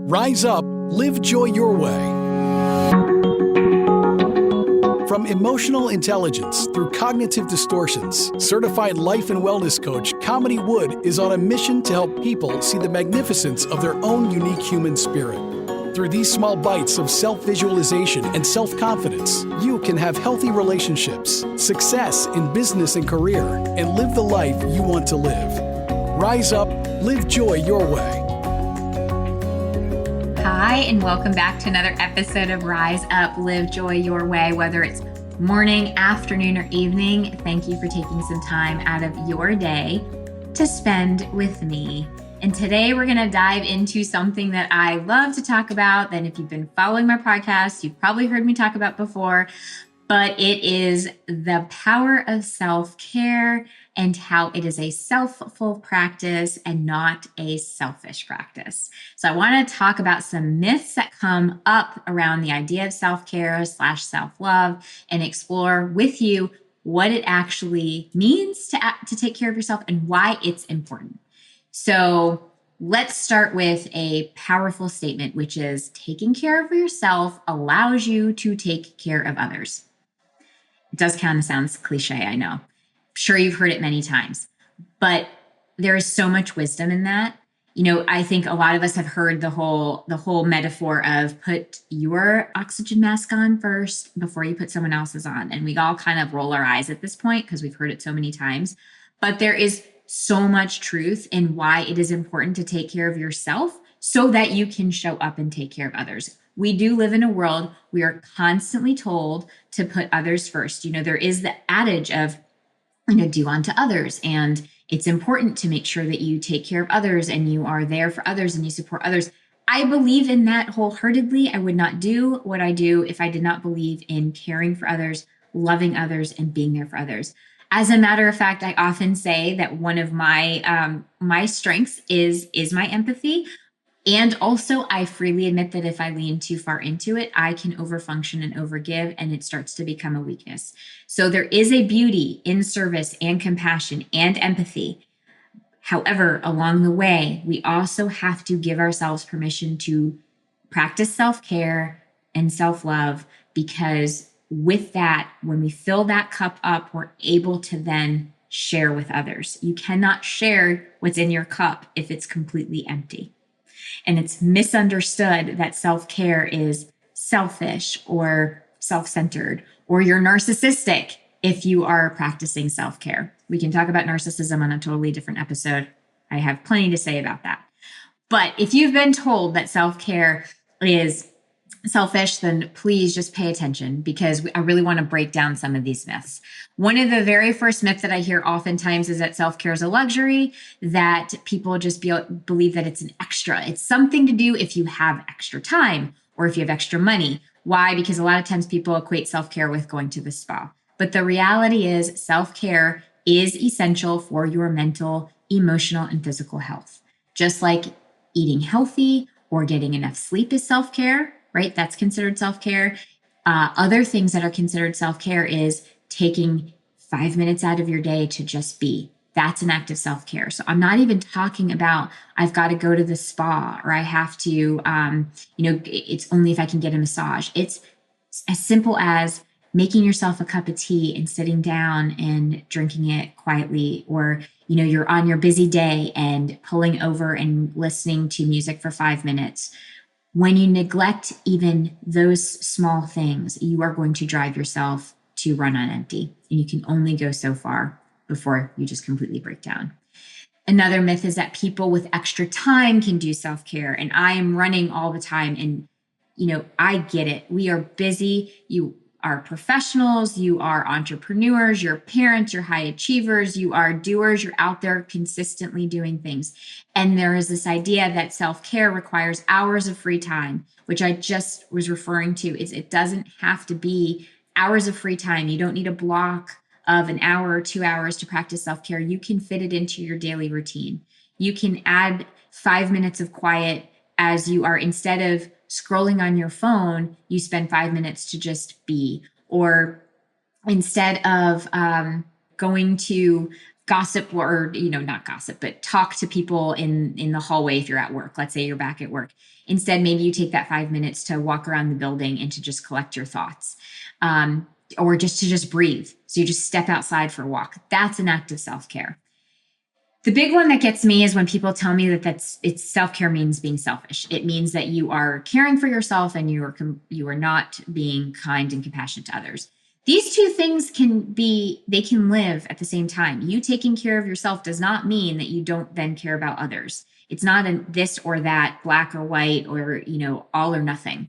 Rise up, live joy your way. From emotional intelligence through cognitive distortions, certified life and wellness coach Kamini Wood is on a mission to help people see the magnificence of their own unique human spirit. Through these small bites of self-visualization and self-confidence, you can have healthy relationships, success in business and career, and live the life you want to live. Rise up, live joy your way. Hi, and welcome back to another episode of Rise Up, Live Joy Your Way. Whether it's morning, afternoon, or evening, thank you for taking some time out of your day to spend with me. And today we're going to dive into something that I love to talk about. Then if you've been following my podcast, you've probably heard me talk about before, but it is the power of self-care and how it is a self-full practice and not a selfish practice. So I want to talk about some myths that come up around the idea of self-care / self-love and explore with you what it actually means to take care of yourself and why it's important. So let's start with a powerful statement, which is taking care of yourself allows you to take care of others. It does kind of sound cliche, I know. I'm sure you've heard it many times, but there is so much wisdom in that. You know, I think a lot of us have heard the whole metaphor of put your oxygen mask on first before you put someone else's on. And we all kind of roll our eyes at this point because we've heard it so many times. But there is so much truth in why it is important to take care of yourself so that you can show up and take care of others. We do live in a world we are constantly told to put others first. You know, there is the adage of, do unto others. And it's important to make sure that you take care of others and you are there for others and you support others. I believe in that wholeheartedly. I would not do what I do if I did not believe in caring for others, loving others, and being there for others. As a matter of fact, I often say that one of my my strengths is my empathy. And also, I freely admit that if I lean too far into it, I can overfunction and overgive, and it starts to become a weakness. So there is a beauty in service and compassion and empathy. However, along the way, we also have to give ourselves permission to practice self-care and self-love, because with that, when we fill that cup up, we're able to then share with others. You cannot share what's in your cup if it's completely empty. And it's misunderstood that self-care is selfish or self-centered, or you're narcissistic if you are practicing self-care. We can talk about narcissism on a totally different episode. I have plenty to say about that. But if you've been told that self-care is selfish, then please just pay attention, because I really want to break down some of these myths. One of the very first myths that I hear oftentimes is that self-care is a luxury, that people just believe that it's an extra. It's something to do if you have extra time or if you have extra money. Why? Because a lot of times people equate self-care with going to the spa. But the reality is self-care is essential for your mental, emotional, and physical health. Just like eating healthy or getting enough sleep is self-care, right? That's considered self-care. Other things that are considered self-care is taking 5 minutes out of your day to just be. That's an act of self-care. So I'm not even talking about I've got to go to the spa or I have to, it's only if I can get a massage. It's as simple as making yourself a cup of tea and sitting down and drinking it quietly, or, you're on your busy day and pulling over and listening to music for 5 minutes. When you neglect even those small things, you are going to drive yourself to run on empty. And you can only go so far before you just completely break down. Another myth is that people with extra time can do self-care. And I am running all the time. And, I get it. We are busy. You are professionals. You are entrepreneurs. You're parents. You're high achievers. You are doers. You're out there consistently doing things. And there is this idea that self-care requires hours of free time, which I just was referring to. It doesn't have to be hours of free time. You don't need a block of an hour or 2 hours to practice self-care. You can fit it into your daily routine. You can add 5 minutes of quiet as you are, instead of scrolling on your phone, you spend 5 minutes to just be. Or instead of going to gossip or, not gossip, but talk to people in the hallway if you're at work. Let's say you're back at work. Instead, maybe you take that 5 minutes to walk around the building and to just collect your thoughts, or just breathe. So you just step outside for a walk. That's an act of self-care. The big one that gets me is when people tell me that it's self-care means being selfish. It means that you are caring for yourself and you are not being kind and compassionate to others. These two things can live at the same time. You taking care of yourself does not mean that you don't then care about others. It's not a this or that, black or white, or, all or nothing.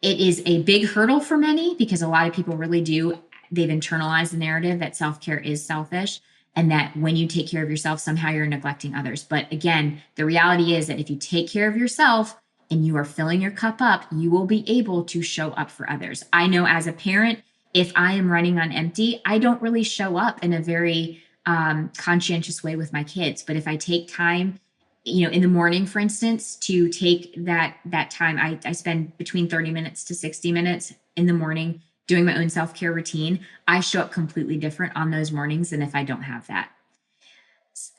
It is a big hurdle for many because a lot of people really they've internalized the narrative that self-care is selfish and that when you take care of yourself, somehow you're neglecting others. But again, the reality is that if you take care of yourself and you are filling your cup up, you will be able to show up for others. I know as a parent, if I am running on empty, I don't really show up in a very conscientious way with my kids. But if I take time, in the morning, for instance, to take that time, I spend between 30 minutes to 60 minutes in the morning doing my own self-care routine. I show up completely different on those mornings than if I don't have that.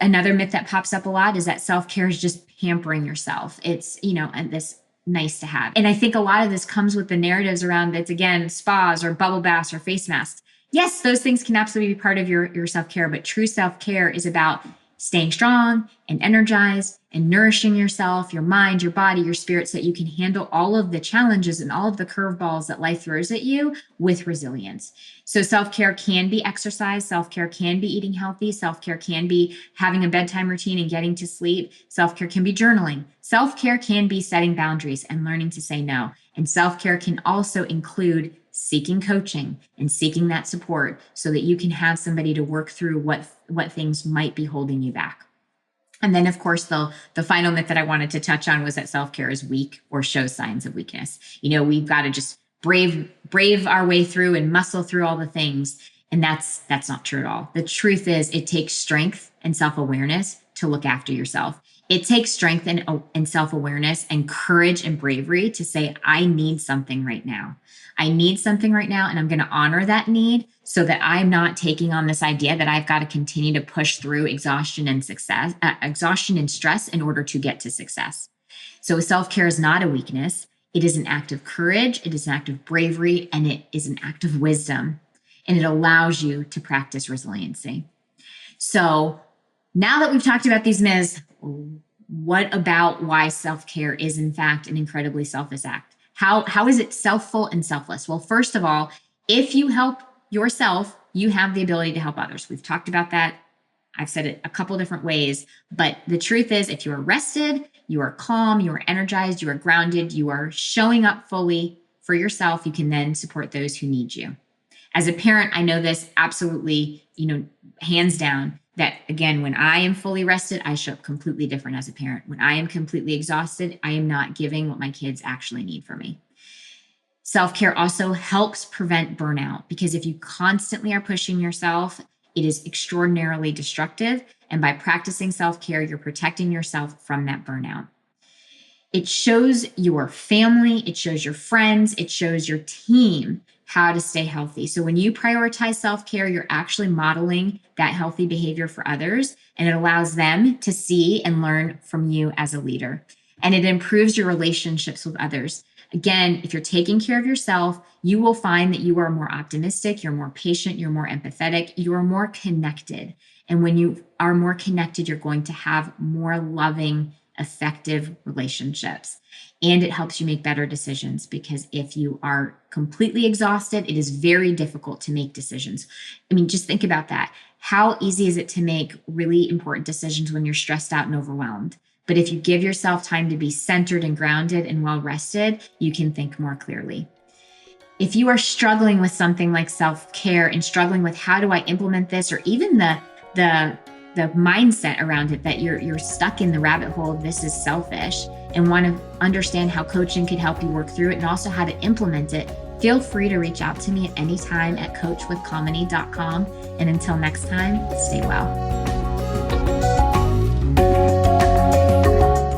Another myth that pops up a lot is that self-care is just pampering yourself. It's, and this nice to have. And I think a lot of this comes with the narratives around it's, again, spas or bubble baths or face masks. Yes, those things can absolutely be part of your self-care, but true self-care is about staying strong and energized and nourishing yourself, your mind, your body, your spirit, so that you can handle all of the challenges and all of the curveballs that life throws at you with resilience. So self-care can be exercise. Self-care can be eating healthy. Self-care can be having a bedtime routine and getting to sleep. Self-care can be journaling. Self-care can be setting boundaries and learning to say no. And self-care can also include seeking coaching and seeking that support so that you can have somebody to work through what things might be holding you back. And then, of course, the final myth that I wanted to touch on was that self-care is weak or shows signs of weakness. We've got to just brave our way through and muscle through all the things. And that's not true at all. The truth is it takes strength and self-awareness to look after yourself. It takes strength and self-awareness and courage and bravery to say, I need something right now. I need something right now, and I'm going to honor that need so that I'm not taking on this idea that I've got to continue to push through exhaustion and stress in order to get to success. So self-care is not a weakness. It is an act of courage. It is an act of bravery, and it is an act of wisdom, and it allows you to practice resiliency. So now that we've talked about these myths, what about why self-care is in fact an incredibly selfless act? How is it selfful and selfless? Well, first of all, if you help yourself, you have the ability to help others. We've talked about that. I've said it a couple different ways, but the truth is if you are rested, you are calm, you are energized, you are grounded, you are showing up fully for yourself, you can then support those who need you. As a parent, I know this absolutely, hands down, that again, when I am fully rested, I show up completely different as a parent. When I am completely exhausted, I am not giving what my kids actually need from me. Self-care also helps prevent burnout because if you constantly are pushing yourself, it is extraordinarily destructive. And by practicing self-care, you're protecting yourself from that burnout. It shows your family, it shows your friends, it shows your team how to stay healthy. So when you prioritize self-care, you're actually modeling that healthy behavior for others, and it allows them to see and learn from you as a leader. And it improves your relationships with others. Again, if you're taking care of yourself, you will find that you are more optimistic, you're more patient, you're more empathetic, you're more connected. And when you are more connected, you're going to have more loving, effective relationships. And it helps you make better decisions because if you are completely exhausted, it is very difficult to make decisions. I mean, just think about that. How easy is it to make really important decisions when you're stressed out and overwhelmed? But if you give yourself time to be centered and grounded and well rested, you can think more clearly. If you are struggling with something like self-care and struggling with how do I implement this, or even the mindset around it that you're stuck in the rabbit hole of this is selfish and want to understand how coaching could help you work through it and also how to implement it, feel free to reach out to me at any time at coachwithkamini.com. And until next time, stay well.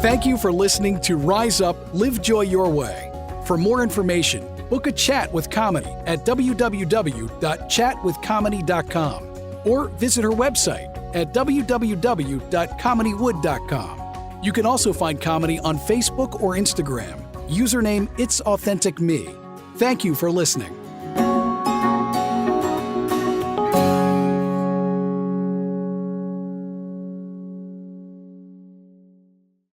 Thank you for listening to Rise Up, Live Joy Your Way. For more information, book a chat with Kamini at www.chatwithkamini.com or visit her website at www.kaminiwood.com. You can also find Kamini on Facebook or Instagram. Username It's Authentic Me. Thank you for listening.